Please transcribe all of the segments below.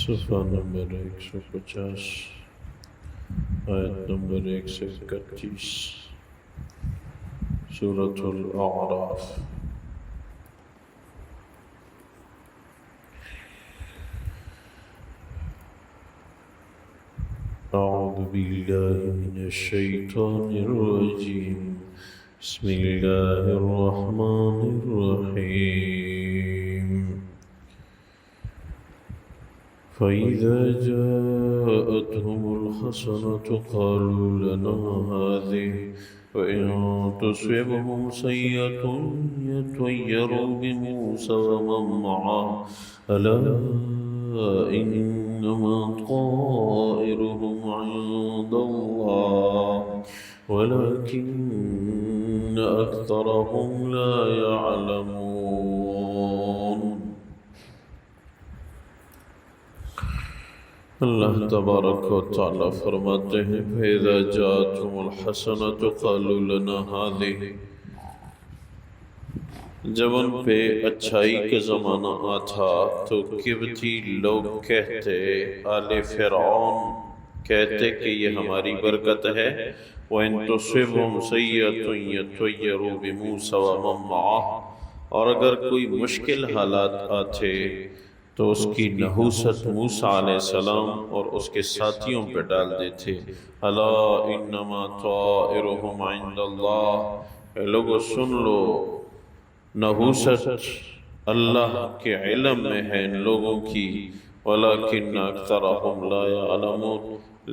صفحہ نمبر 150، آیت نمبر 131، سورۃ الاعراف۔ اعوذ باللہ من الشیطان الرجیم، بسم اللہ الرحمن الرحیم۔ فَإِذَا جَاءَتْهُمُ الْحَسَنَةُ قَالُوا لَنَا هَٰذِهِ وَإِن تُصِبْهُمْ سَيِّئَةٌ يَطَّيَّرُوا بِمُوسَىٰ وَمَن مَّعَهُ أَلَا إِنَّمَا طَائِرُهُمْ عِندَ اللَّهِ وَلَٰكِنَّ أَكْثَرَهُمْ لَا يَعْلَمُونَ۔ اللہ تبارک و تعالیٰ فرماتے ہیں فَإِذَا جَاءَتْهُمُ الْحَسَنَةُ قَالُوا لَنَا هَٰذِهِ، جب ان پہ اچھائی کا زمانہ آتا تو قبطی لوگ کہتے، آل فرعون کہتے کہ یہ ہماری برکت ہے، وَإِن تُصِبْهُمْ سَيِّئَةٌ يَطَّيَّرُوا بِمُوسَىٰ وَمَن مَّعَهُ، اور اگر کوئی مشکل حالات آتے تو اس کی نحوست موسیٰ علیہ السلام اور اس کے ساتھیوں پہ ڈال دیتے۔ الا انما طائرهم عند اللہ، اے لوگو سن لو، نحوست اللہ کے علم میں ہے ان لوگوں کی، ولیکن اکثرهم لا يعلمون،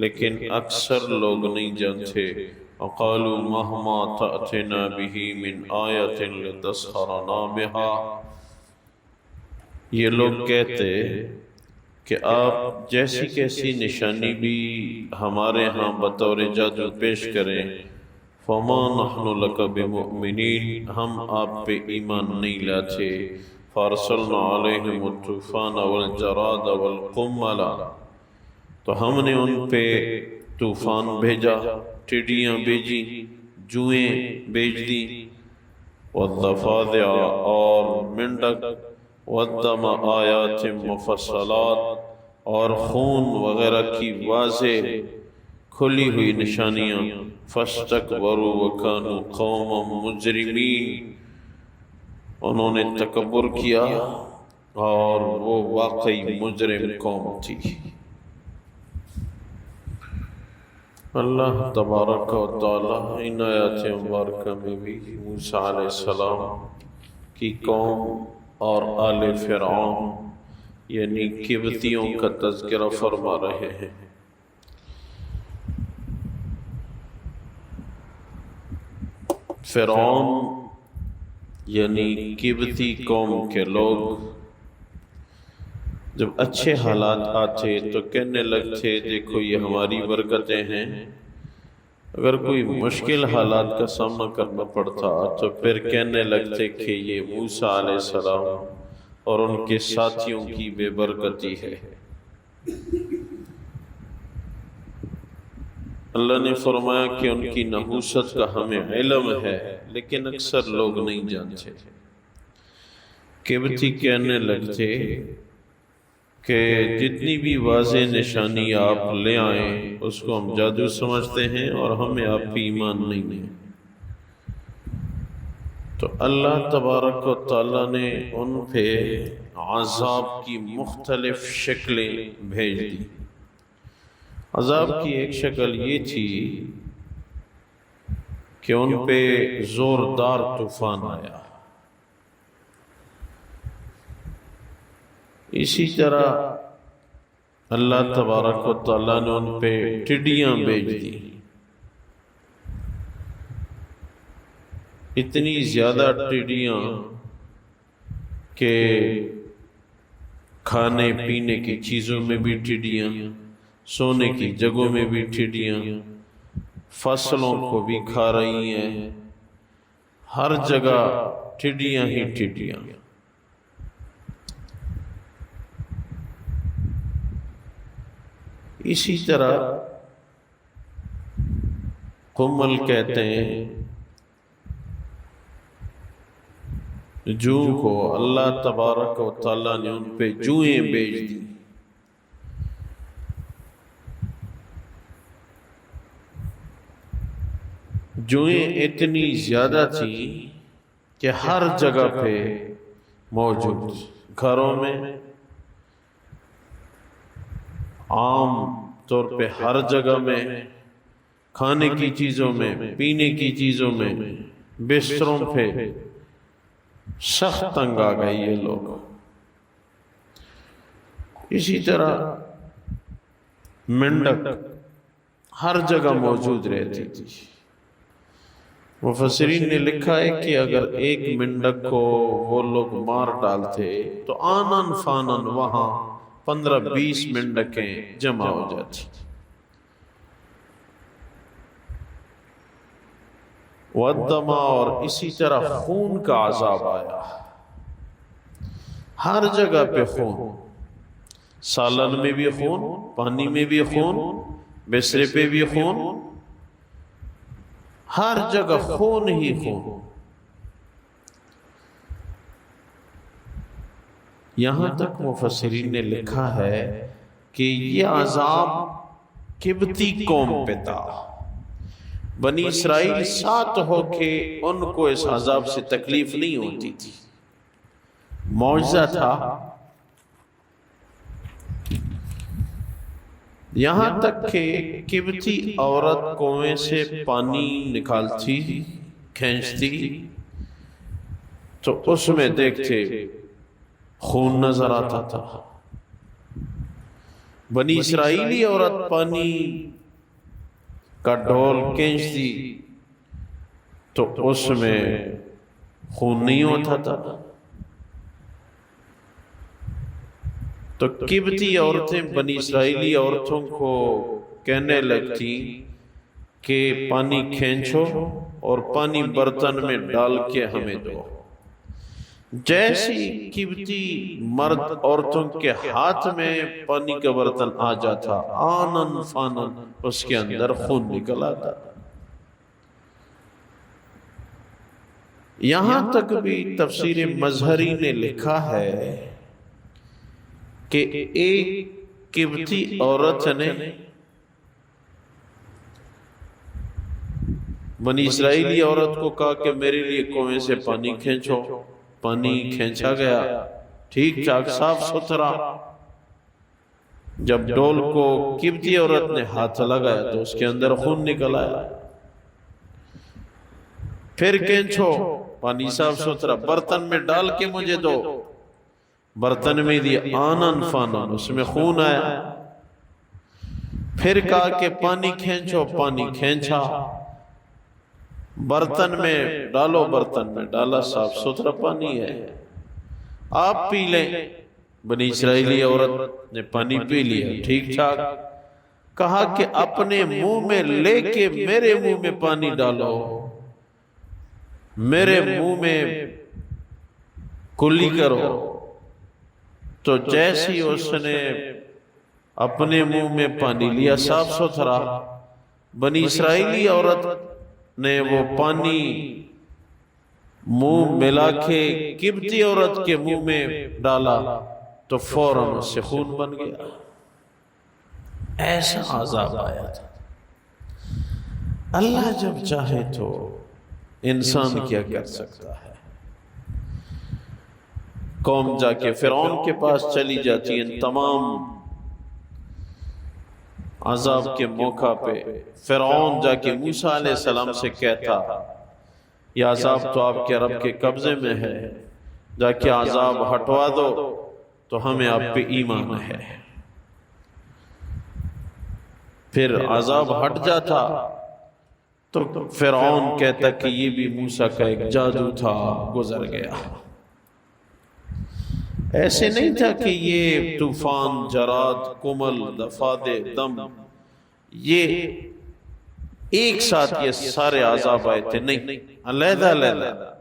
لیکن اکثر لوگ نہیں جانتے۔ وقالوا مهما تأتنا به من آیۃ لتسحرنا بها، یہ لوگ کہتے کہ آپ جیسی کیسی نشانی بھی ہمارے ہاں بطور جادو پیش کریں، فما نحن لک بمؤمنین، ہم آپ پہ ایمان نہیں لاتے۔ فارسلنا علیہم الطوفان والجراد والقمل، تو ہم نے ان پہ طوفان بھیجا، ٹڈیاں بھیجی، جوئیں بھیج دی، والضفادع اور مینڈک، والدم آیات مفصلات اور خون وغیرہ کی واضح کھلی ہوئی نشانیاں، فاستکبروا وکانوا قوما مجرمین، انہوں نے تکبر کیا اور وہ واقعی مجرم قوم تھی۔ اللہ تبارک و تعالی ان آیات مبارکہ میں بھی موسیٰ علیہ السلام کی قوم اور آل فرعون یعنی قبطیوں کا تذکرہ فرما رہے ہیں۔ فرعون یعنی قبطی قوم کے لوگ جب اچھے حالات آتے تو کہنے لگتے دیکھو یہ ہماری برکتیں ہیں، اگر کوئی مشکل حالات کا سامنا کرنا پڑتا تو پھر کہنے لگتے کہ یہ موسیٰ علیہ السلام اور ان کے ساتھیوں کی بے برکتی ہے۔ اللہ نے فرمایا کہ ان کی نحوست کا ہمیں علم ہے، لیکن اکثر لوگ نہیں جانتے۔ قبطی کہنے لگتے کہ جتنی بھی واضح نشانی آپ لے آئیں اس کو ہم جادو سمجھتے ہیں اور ہمیں آپ پہ ایمان نہیں ہے۔ تو اللہ تبارک و تعالیٰ نے ان پہ عذاب کی مختلف شکلیں بھیج دی۔ عذاب کی ایک شکل یہ تھی کہ ان پہ زوردار طوفان آیا، اسی طرح اللہ تبارک و تعالیٰ نے ان پہ ٹڈیاں بھیج دی، اتنی زیادہ ٹڈیاں کہ کھانے پینے کی چیزوں میں بھی ٹڈیاں، سونے کی جگہوں میں بھی ٹڈیاں، فصلوں کو بھی کھا رہی ہیں، ہر جگہ ٹڈیاں ہی ٹڈیاں۔ اسی طرح قمل کہتے ہیں جوں کو، اللہ تبارک و تعالیٰ نے ان پہ جوئیں بھیج دی، جوئیں اتنی زیادہ تھیں کہ ہر جگہ پہ موجود، گھروں میں، عام طور پہ ہر جگہ میں، کھانے کی چیزوں میں، پینے کی چیزوں میں، بستروں پہ سخت تنگ آ گئے یہ لوگ۔ اسی طرح مینڈک ہر جگہ موجود رہتی تھی۔ مفسرین نے لکھا ہے کہ اگر ایک مینڈک کو وہ لوگ مار ڈالتے تو آنن فانن وہاں 15-20 مینڈکیں جمع ہو جاتی۔ والدماء، اور اسی طرح خون کا عذاب آیا، ہر جگہ پہ خون، سالن میں بھی خون، پانی میں بھی خون، بسترے پہ بھی خون، ہر جگہ خون ہی خون۔ یہاں تک مفسرین نے لکھا ہے کہ یہ عذاب قبطی قوم پہ تھا۔ بنی اسرائیل ساتھ ہو کے ان کو اس عذاب سے تکلیف نہیں ہوتی تھی، معجزہ تھا۔ یہاں تک کہ قبطی عورت کنویں سے پانی نکالتی، کھینچتی تو اس میں دیکھتے خون نظر آتا تھا۔ بنی اسرائیلی عورت پانی کا ڈول کھینچتی تو اس میں خون نہیں ہوتا تھا۔ تو قبطی عورتیں بنی اسرائیلی عورتوں کو کہنے لگتی کہ پانی کھینچو اور پانی برتن میں ڈال کے ہمیں دو۔ جیسی قبطی مرد عورتوں کے ہاتھ میں پانی کا برتن آ جاتا، آنن فانن اس کے اندر خون نکل آتا۔ یہاں تک بھی تفسیر مظہری نے لکھا ہے کہ ایک قبطی عورت نے بنی اسرائیلی عورت کو کہا کہ میرے لیے کنویں سے پانی کھینچو۔ پانی کھینچا گیا، ٹھیک ٹھاک صاف ستھرا۔ جب ڈول کو قبطی عورت نے ہاتھ لگایا تو اس کے اندر خون نکل آیا۔ پھر کھینچو، پانی صاف ستھرا، برتن میں ڈال کے مجھے دو۔ برتن میں دیا، آنن فانن اس میں خون آیا۔ پھر کہا کہ پانی کھینچو، پانی کھینچا، برتن میں ڈالو، برتن میں ڈالا، صاف ستھرا پانی ہے، آپ پی لیں۔ بنی اسرائیلی عورت نے پانی پی لیا، ٹھیک ٹھاک۔ کہا کہ اپنے منہ میں لے کے میرے منہ میں پانی ڈالو، میرے منہ میں کلی کرو۔ تو جیسی اس نے اپنے منہ میں پانی لیا صاف ستھرا، بنی اسرائیلی عورت نے وہ پانی منہ ملا کے قبطی عورت کے منہ میں ڈالا تو فوراً اس سے خون بن گیا۔ ایسا عذاب آیا تھا۔ اللہ جب چاہے تو انسان کیا کر سکتا ہے۔ قوم جا کے فرعون کے پاس چلی جاتی، ان تمام عذاب کے موقع پہ فرعون جا کے موسیٰ علیہ السلام سے کہتا، یہ عذاب تو آپ کے رب کے قبضے میں ہے، جا کے عذاب ہٹوا دو تو ہمیں آپ پہ ایمان ہے۔ پھر عذاب ہٹ جاتا تو فرعون کہتا کہ یہ بھی موسیٰ کا ایک جادو تھا، گزر گیا۔ ایسے نہیں تھا کہ یہ طوفان، جراد، کمل، دفادع، دم یہ ایک ساتھ یہ سارے عذاب آئے تھے، نہیں، علیحدہ علیحدہ۔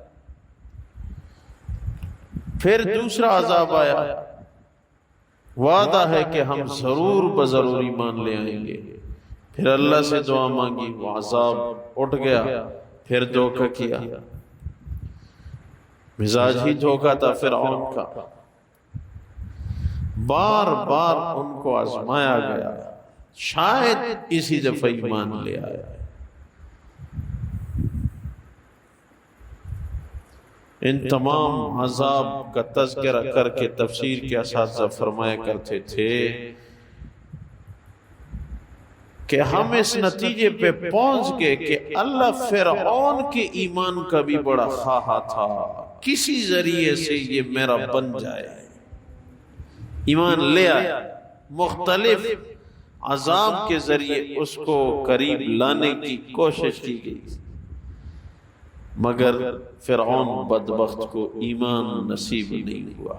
پھر دوسرا عذاب آیا، وعدہ ہے کہ ہم ضرور بضرور ایمان لے آئیں گے۔ پھر اللہ سے دعا مانگی، وہ عذاب اٹھ گیا، پھر دھوکہ کیا۔ مزاج ہی دھوکہ تھا فرعون کا، بار بار ان کو آزمایا گیا، شاید اسی دفعہ ایمان لے آیا۔ ان تمام عذاب کا تذکرہ کر کے تفسیر کے اساتذہ فرمایا کرتے تھے کہ ہم اس نتیجے پہ پہنچ گئے کہ اللہ فرعون کے ایمان کا بھی بڑا خواہاں تھا، کسی ذریعے سے یہ میرا بن جائے، ایمان لے آیا، مختلف عذاب کے ذریعے اس کو قریب لانے کی کوشش کی گئی، مگر فرعون بدبخت کو ایمان نصیب نہیں ہوا۔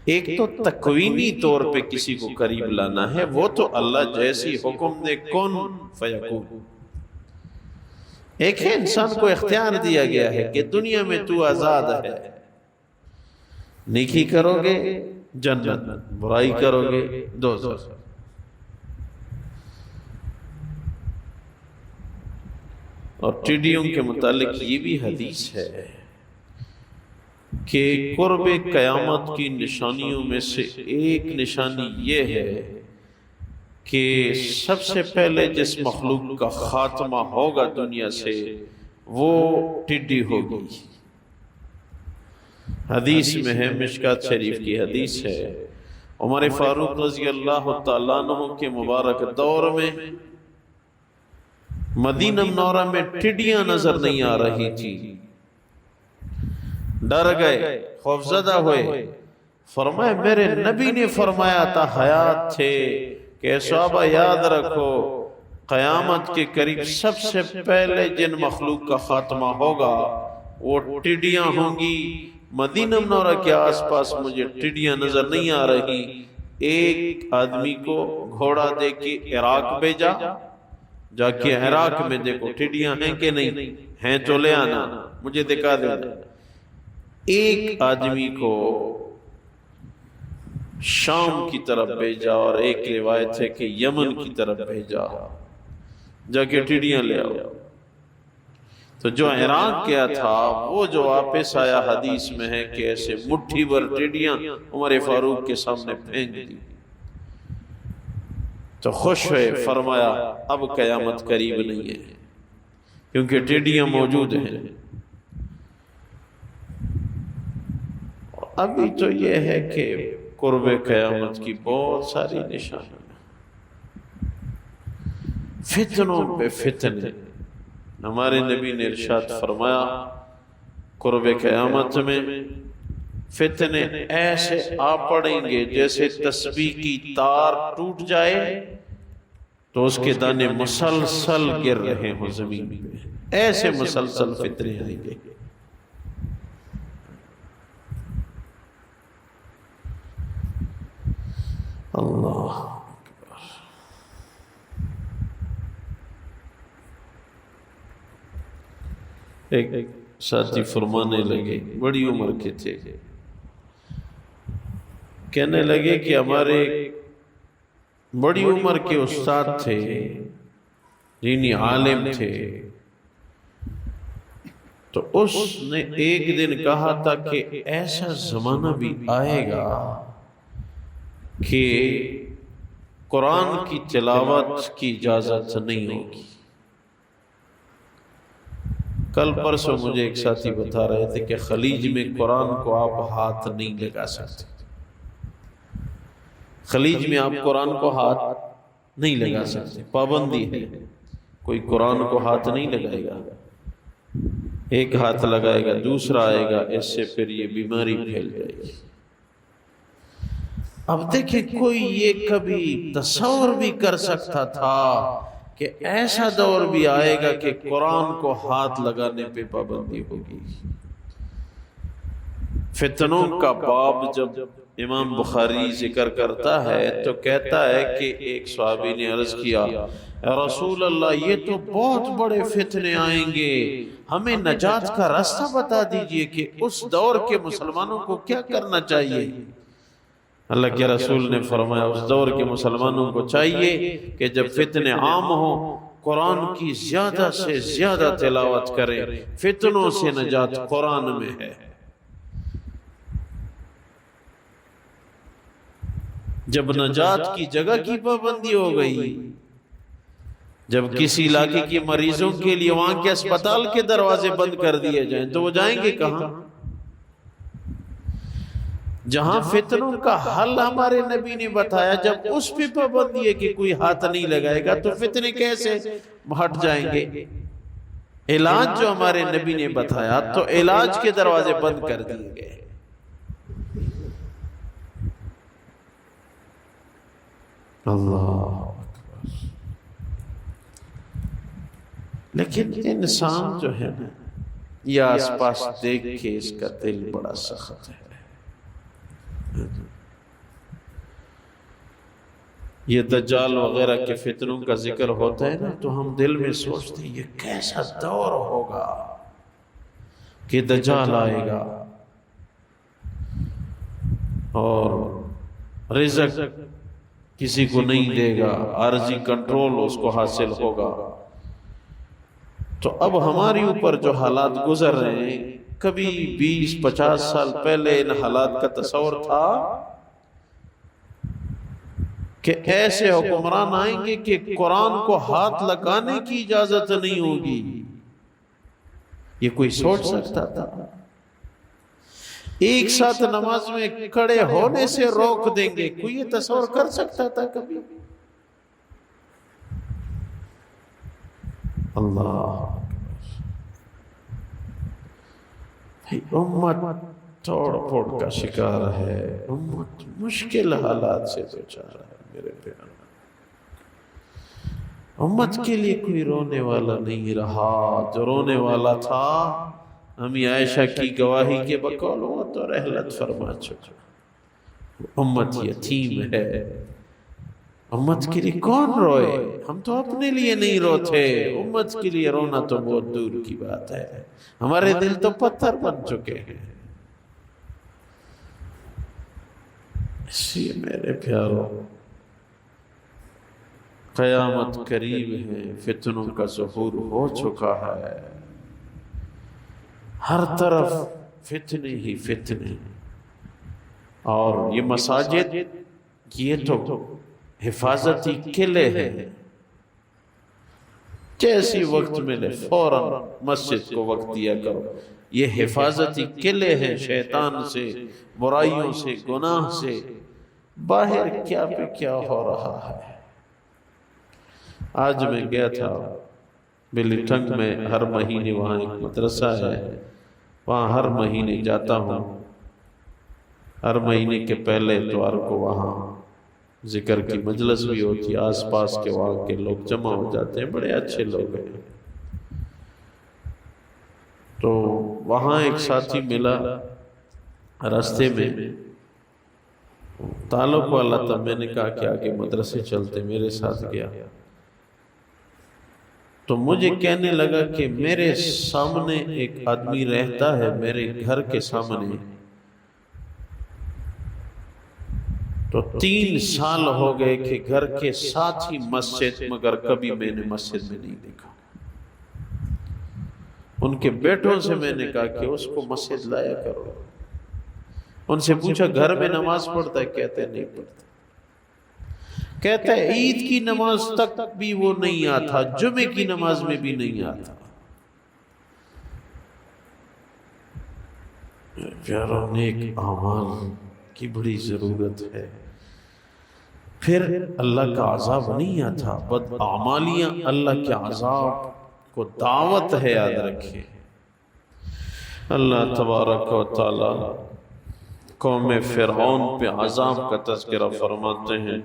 ایک تو تکوینی طور پہ کسی کو قریب لانا ہے، وہ تو اللہ جیسی حکم دے کن فیکون۔ ایک ہے انسان کو اختیار دیا گیا ہے کہ دنیا میں تو آزاد ہے، نیکی کرو گے جنت، برائی کرو گے دوزخ۔ اور ٹڈیوں کے متعلق یہ بھی حدیث ہے کہ قرب قیامت کی نشانیوں میں سے ایک نشانی یہ ہے کہ سب سے پہلے جس مخلوق کا خاتمہ ہوگا دنیا سے وہ ٹڈی ہوگی۔ حدیث میں ہے، مشکات شریف کی حدیث ہے، عمر فاروق رضی اللہ تعالیٰ عنہ کے مبارک دور میں مدینہ منورہ میں ٹڈیاں نظر نہیں آ رہی تھی، ڈر گئے، خوفزدہ ہوئے، فرمایا میرے نبی نے فرمایا تھا حیات تھے کہ صحابہ یاد رکھو قیامت کے قریب سب سے پہلے جن مخلوق کا خاتمہ ہوگا وہ ٹڈیاں ہوں گی۔ مدینہ منورہ کے آس پاس مجھے ٹڈیاں نظر نہیں آ رہی۔ ایک آدمی کو گھوڑا دے کے عراق بھیجا، جا کے عراق میں دیکھو ٹڈیاں ہیں کہ نہیں ہیں، تو لے آنا، مجھے دکھا دینا۔ ایک آدمی کو شام کی طرف بھیجا اور ایک روایت ہے کہ یمن کی طرف بھیجا، جا کے ٹڈیاں لے آؤ۔ تو جو عراق گیا تھا وہ جو واپس آیا، حدیث میں ہے کہ ایسے مٹھی بھر ٹڈیاں عمر فاروق کے سامنے پھینک دی تو خوش ہوئے، فرمایا اب قیامت قریب نہیں ہے کیونکہ ٹڈیاں موجود ہیں۔ ابھی تو یہ ہے کہ قرب قیامت کی بہت ساری نشانیاں، فتنوں پہ فتنے۔ ہمارے نبی نے ارشاد فرمایا قرب قیامت میں فتنے ایسے آ پڑیں گے جیسے تسبیح کی تار ٹوٹ جائے تو اس کے دانے مسلسل گر رہے ہوں زمین پہ، ایسے مسلسل فتنے آئیں گے۔ اللہ اکبر۔ ایک ساتھی فرمانے لگے، بڑی عمر کے تھے، کہنے لگے کہ ہمارے بڑی عمر کے استاد تھے، دینی عالم تھے، تو اس نے ایک دن کہا تھا کہ ایسا زمانہ بھی آئے گا کہ قرآن کی تلاوت کی اجازت نہیں ہوگی۔ کل پرسوں مجھے ایک ساتھی بتا رہے تھے کہ خلیج میں قرآن کو آپ ہاتھ نہیں لگا سکتے، خلیج میں آپ قرآن کو ہاتھ نہیں لگا سکتے، پابندی ہے، کوئی قرآن کو ہاتھ نہیں لگائے گا، ایک ہاتھ لگائے گا دوسرا آئے گا، اس سے پھر یہ بیماری پھیل جائے گی۔ اب دیکھیں کوئی یہ کبھی تصور بھی کر سکتا تھا کہ ایسا دور بھی آئے گا کہ قرآن کو ہاتھ لگانے پہ پابندی ہوگی۔ فتنوں کا باب جب امام بخاری ذکر کرتا ہے تو کہتا ہے کہ ایک صحابی نے عرض کیا، اے رسول اللہ یہ تو بہت بڑے فتنے آئیں گے، ہمیں نجات کا راستہ بتا دیجئے کہ اس دور کے مسلمانوں کو کیا کرنا چاہیے۔ اللہ کے رسول نے فرمایا اس دور کے مسلمانوں کو چاہیے کہ جب فتنے عام ہوں قرآن کی زیادہ سے زیادہ تلاوت کریں، فتنوں سے نجات قرآن میں ہے۔ جب نجات کی جگہ کی پابندی ہو گئی، جب کسی علاقے کے مریضوں کے لیے وہاں کے اسپتال کے دروازے بند کر دیے جائیں تو وہ جائیں گے کہاں؟ جہاں فتنوں کا حل ہمارے نبی نے بتایا، جب اس پہ پابندی ہے کہ کوئی ہاتھ نہیں لگائے گا تو فتنے کیسے ہٹ جائیں گے؟ علاج جو ہمارے نبی نے بتایا تو علاج کے دروازے بند کر دیے گئے۔ اللہ اکبر۔ لیکن انسان جو ہے نا، یہ آس پاس دیکھ کے اس کا دل بڑا سخت ہے۔ یہ دجال وغیرہ کے فتنوں کا ذکر ہوتا ہے نا تو ہم دل میں سوچتے ہیں یہ کیسا دور ہوگا کہ دجال آئے گا اور رزق کسی کو نہیں دے گا، عارضی کنٹرول اس کو حاصل ہوگا۔ تو اب ہماری اوپر جو حالات گزر رہے ہیں، کبھی 20-50 سال پہلے ان حالات کا تصور تھا کہ ایسے حکمران آئیں گے کہ قرآن کو ہاتھ لگانے کی اجازت نہیں ہوگی؟ یہ کوئی سوچ سکتا تھا؟ ایک ساتھ نماز میں کھڑے ہونے سے روک دیں گے، کوئی یہ تصور کر سکتا تھا کبھی؟ اللہ امت توڑ پھوڑ کا شکار ہے، امت مشکل حالات سے دوچار ہے میرے پیارے۔ امت کے لیے کوئی رونے والا نہیں رہا، جو رونے والا تھا امی عائشہ کی گواہی کے بقول وہ تو رحلت فرما چکا۔ امت یتیم ہے، امت کے لیے کون روئے؟ ہم تو اپنے لیے نہیں روتے، امت کے لیے رونا تو بہت دور کی بات ہے۔ ہمارے دل تو پتھر بن چکے ہیں۔ اس لیے میرے پیارو، قیامت قریب ہے، فتنوں کا ظہور ہو چکا ہے، ہر طرف فتنے ہی فتنے۔ اور یہ مساجد یہ تو حفاظتی قلعے ہیں، جیسی وقت ملے فوراً مسجد کو وقت دیا کرو۔ یہ حفاظتی قلعے ہیں شیطان سے، برائیوں سے، گناہ سے۔ باہر کیا پہ کیا ہو رہا ہے۔ آج میں گیا تھا بلی ٹھنگ میں، ہر مہینے وہاں ایک مدرسہ ہے، وہاں ہر مہینے جاتا ہوں۔ ہر مہینے کے پہلے اتوار کو وہاں ذکر کی مجلس بھی ہوتی، آس پاس کے وہاں کے لوگ جمع ہو جاتے ہیں، بڑے اچھے لوگ ہیں۔ تو وہاں ایک ساتھی ملا راستے میں، تعلق والا تھا، میں نے کہا کہ آگے مدرسے چلتے، میرے ساتھ گیا۔ تو مجھے کہنے لگا کہ میرے سامنے ایک آدمی رہتا ہے، میرے گھر کے سامنے، تو 3 سال ہو گئے کہ گھر کے ساتھ ہی مسجد، مگر کبھی میں نے مسجد میں نہیں دیکھا۔ ان کے بیٹوں سے میں نے کہا کہ اس کو مسجد لایا کرو۔ ان سے پوچھا گھر میں نماز پڑھتا ہے؟ کہتے نہیں پڑھتا۔ کہتا ہے عید کی نماز تک بھی وہ نہیں آتا، جمعے کی نماز میں بھی نہیں آتا۔ پیاروں، نیک اعمال کی بڑی ضرورت ہے۔ پھر اللہ کا عذاب نہیں آتا، بد اعمالیاں اللہ کے عذاب کو دعوت ہے، یاد رکھیں۔ اللہ تبارک و تعالی قوم فرعون پہ عذاب کا تذکرہ فرماتے ہیں،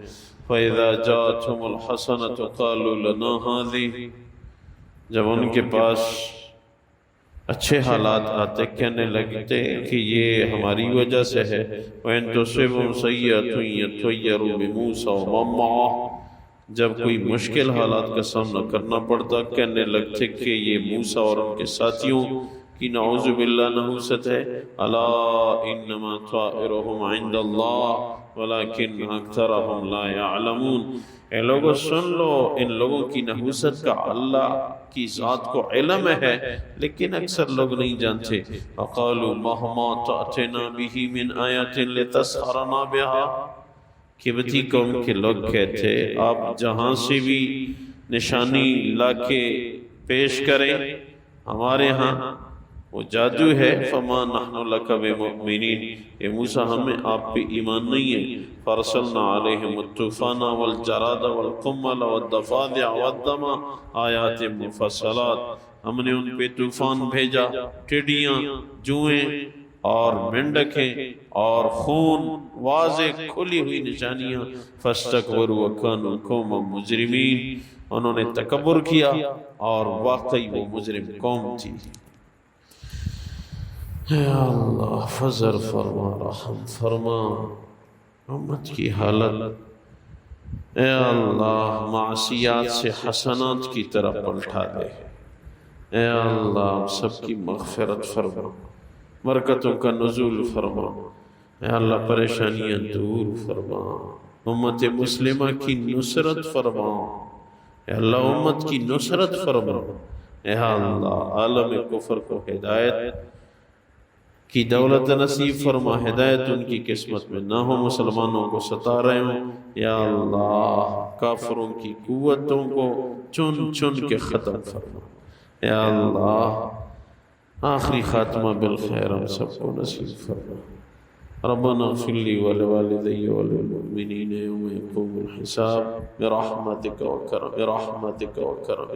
فَإِذَا جَاءَتْهُمُ الْحَسَنَةُ قَالُوا لَنَا هَذِهِ۔ جب ان کے پاس اچھے حالات آتے، کہنے لگتے کہ یہ ہماری وجہ سے ہے۔ وَإِن تُصِبْهُمْ سَيِّئَةٌ يَطَّيَّرُوا بِمُوسَىٰ وَمَن مَّعَهُ۔ جب کوئی مشکل حالات کا سامنا کرنا پڑتا، کہنے لگتے کہ یہ موسیٰ اور ان کے ساتھیوں کی نعوذ باللہ نحوست ہے۔ الا انما طائرهم عند اللہ ولكن اکثرهم لا يعلمون۔ اے لوگوں سن لو، ان لوگوں کی نحوست کا اللہ کی ذات کو علم ہے، لیکن اکثر لوگ نہیں جانتے۔ وقالوا مهما تأتنا به من آیۃ لتسحرنا بها۔ قبطی قوم کے لوگ کہتے آپ جہاں سے بھی نشانی لا کے پیش کریں ہمارے ہاں، وہ جادو ہے. فما نحن لک بمؤمنین، اے موسیٰ ہمیں آپ پہ ایمان نہیں ہے. فارسلنا علیہم الطوفان والجراد والقمل والضفادع والدم آیات مفصلات، ہم نے ان پہ طوفان بھیجا، ٹڈیاں، جوئیں اور مینڈکیں اور خون، واضح کھلی ہوئی نشانیاں. فاستکبروا وکانوا قوما مجرمین، انہوں نے تکبر کیا اور واقعی وہ مجرم قوم تھی. اے اللہ فضل فرما، رحم فرما امت کی حالت. اے اللہ معصیات سے حسنات کی طرف پلٹا دے. اے اللہ سب کی مغفرت فرما، برکتوں کا نزول فرما. اے اللہ پریشانیاں دور فرما، امت مسلمہ کی نصرت فرما. اے اللہ امت کی نصرت فرما. اے اللہ عالم کفر کو ہدایت کی دولت نصیب فرما، ہدایت ان کی قسمت میں نہ ہو، مسلمانوں کو ستا رہے ہوں. یا اللہ کافروں کی قوتوں کو چن چن کے ختم فرما. یا اللہ آخری خاتمہ بالخیر ہم سب کو نصیب فرما. ربنا اغفر لي ولوالدي وللمؤمنين يوم يقوم الحساب برحمتك وكرم